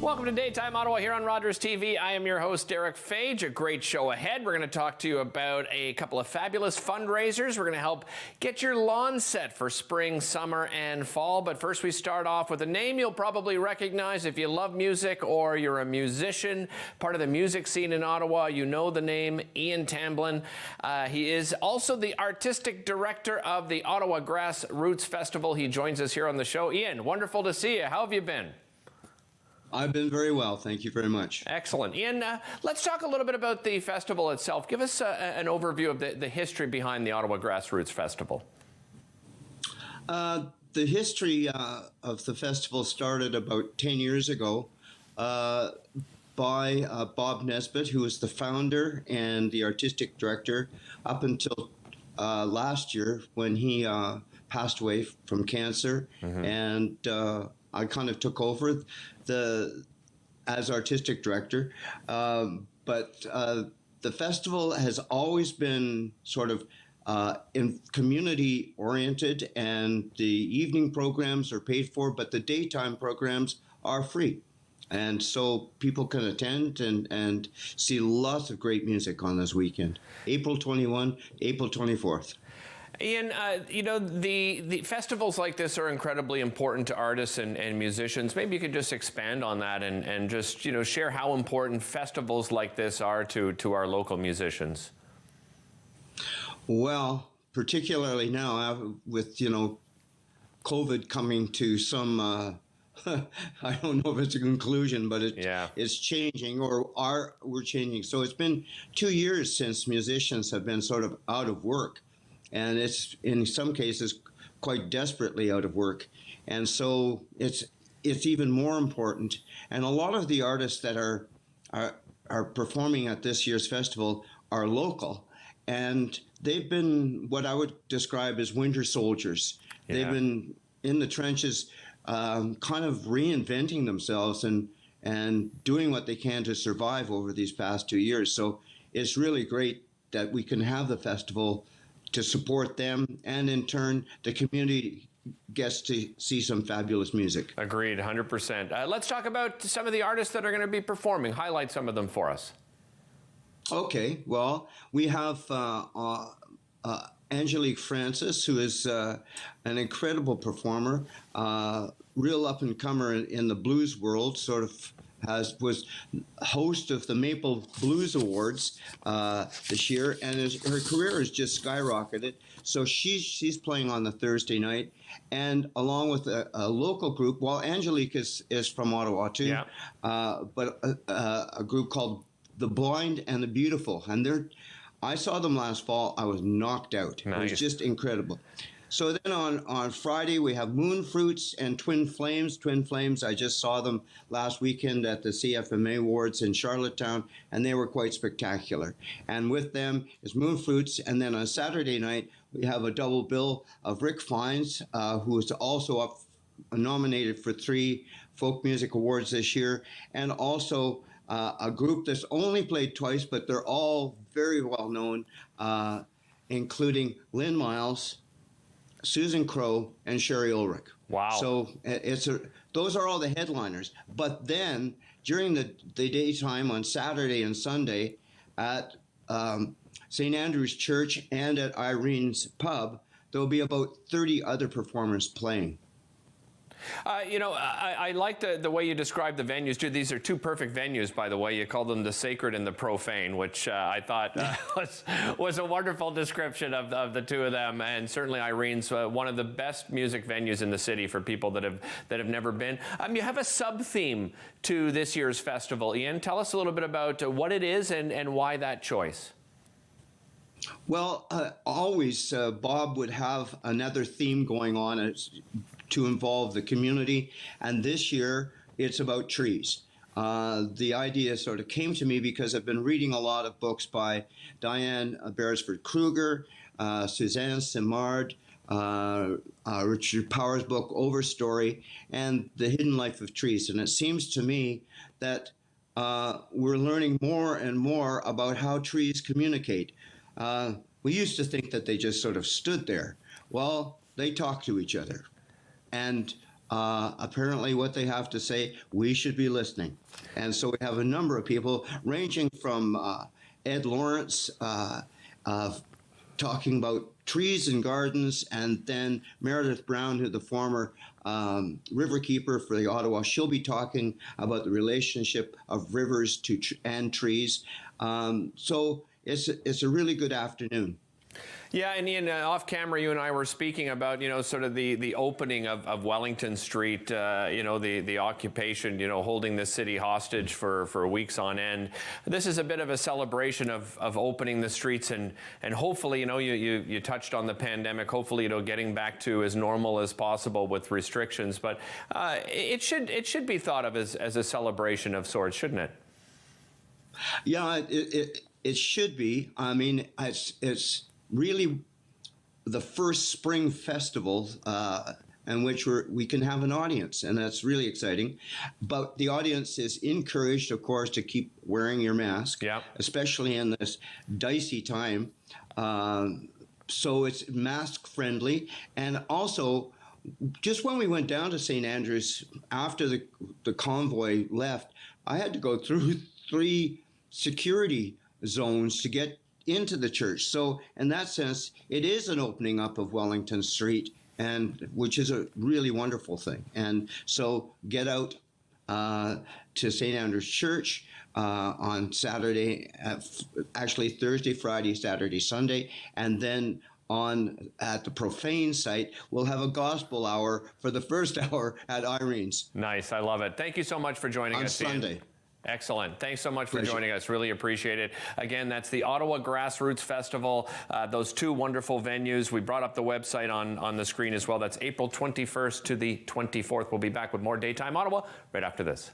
Welcome to Daytime Ottawa here on Rogers TV. I am your host, Derek Fage. A great show ahead. We're going to talk to you about a couple of fabulous fundraisers. We're going to help get your lawn set for spring, summer, and fall. But first, we start off with a name you'll probably recognize if you love music or you're a musician, part of the music scene in Ottawa. You know the name Ian Tamblyn. He is also the artistic director of the Ottawa Grassroots Festival. He joins us here on the show. Ian, wonderful to see you. How have you been? I've been very well. Thank you very much. Excellent. Ian, let's talk a little bit about the festival itself. Give us an overview of the history behind the Ottawa Grassroots Festival. The history of the festival started about 10 years ago by Bob Nesbitt, who was the founder and the artistic director up until last year when he passed away from cancer. Mm-hmm. And I kind of took over as artistic director, but the festival has always been sort of in community oriented, and the evening programs are paid for, but the daytime programs are free. And so people can attend and see lots of great music on this weekend, April 21, April 24th. Ian, the festivals like this are incredibly important to artists and musicians. Maybe you could just expand on that and just, share how important festivals like this are to our local musicians. Well, particularly now with, COVID coming to some, I don't know if it's a conclusion, but it's changing we're changing. So it's been 2 years since musicians have been sort of out of work. And it's in some cases quite desperately out of work, and so it's even more important. And a lot of the artists that are performing at this year's festival are local, and they've been what I would describe as winter soldiers. Yeah. They've been in the trenches, kind of reinventing themselves and doing what they can to survive over these past 2 years. So it's really great that we can have the festival to support them, and in turn, the community gets to see some fabulous music. Agreed, 100%. Let's talk about some of the artists that are going to be performing. Highlight some of them for us. Okay, well, we have Angelique Francis, who is an incredible performer, real up-and-comer in the blues world, sort of was host of the Maple Blues Awards this year, and her career has just skyrocketed. So she's playing on the Thursday night, and along with a local group. Well, Angelique is from Ottawa too, yeah. But a group called The Blind and the Beautiful, and I saw them last fall. I was knocked out. Nice. It was just incredible. So then on Friday, we have Moon Fruits and Twin Flames. Twin Flames, I just saw them last weekend at the CFMA Awards in Charlottetown, and they were quite spectacular. And with them is Moon Fruits. And then on Saturday night, we have a double bill of Rick Fiennes, who is also nominated for 3 folk music awards this year, and also a group that's only played twice, but they're all very well known, including Lynn Miles, Susan Crowe, and Sherry Ulrich. Wow! So those are all the headliners. But then during the daytime on Saturday and Sunday at St. Andrew's Church and at Irene's Pub, there'll be about 30 other performers playing. I like the way you describe the venues, too. These are 2 perfect venues, by the way. You call them the sacred and the profane, which I thought was a wonderful description of the 2 of them. And certainly Irene's one of the best music venues in the city for people that have never been. You have a sub-theme to this year's festival. Ian, tell us a little bit about what it is and why that choice. Well, always Bob would have another theme going on to involve the community, and this year it's about trees. The idea sort of came to me because I've been reading a lot of books by Diane Beresford Kruger, Suzanne Simard, Richard Powers' book Overstory, and The Hidden Life of Trees. And it seems to me that we're learning more and more about how trees communicate. We used to think that they just sort of stood there. Well, they talk to each other. And apparently what they have to say, we should be listening. And so we have a number of people ranging from Ed Lawrence talking about trees and gardens, and then Meredith Brown, who the former riverkeeper for the Ottawa, she'll be talking about the relationship of rivers and trees. So it's a really good afternoon. Yeah, and Ian, off camera, you and I were speaking about, sort of the opening of Wellington Street, the occupation, holding the city hostage for weeks on end. This is a bit of a celebration of opening the streets and hopefully, you touched on the pandemic, hopefully, getting back to as normal as possible with restrictions. But it should be thought of as a celebration of sorts, shouldn't it? Yeah, it should be. I mean, it's really the first spring festival in which we can have an audience, and that's really exciting. But the audience is encouraged, of course, to keep wearing your mask, especially in this dicey time. So it's mask friendly. And also, just when we went down to St. Andrews, after the convoy left, I had to go through 3 security zones to get into the church. So in that sense, it is an opening up of Wellington Street, and which is a really wonderful thing. And so get out to St. Andrew's Church on Saturday, actually Thursday, Friday, Saturday, Sunday, and then at the profane site, we'll have a gospel hour for the first hour at Irene's. Nice, I love it. Thank you so much for joining us on Sunday. Ian. Excellent. Thanks so much for joining us. Really appreciate it. Again, that's the Ottawa Grassroots Festival. Those 2 wonderful venues. We brought up the website on the screen as well. That's April 21st to the 24th. We'll be back with more Daytime Ottawa right after this.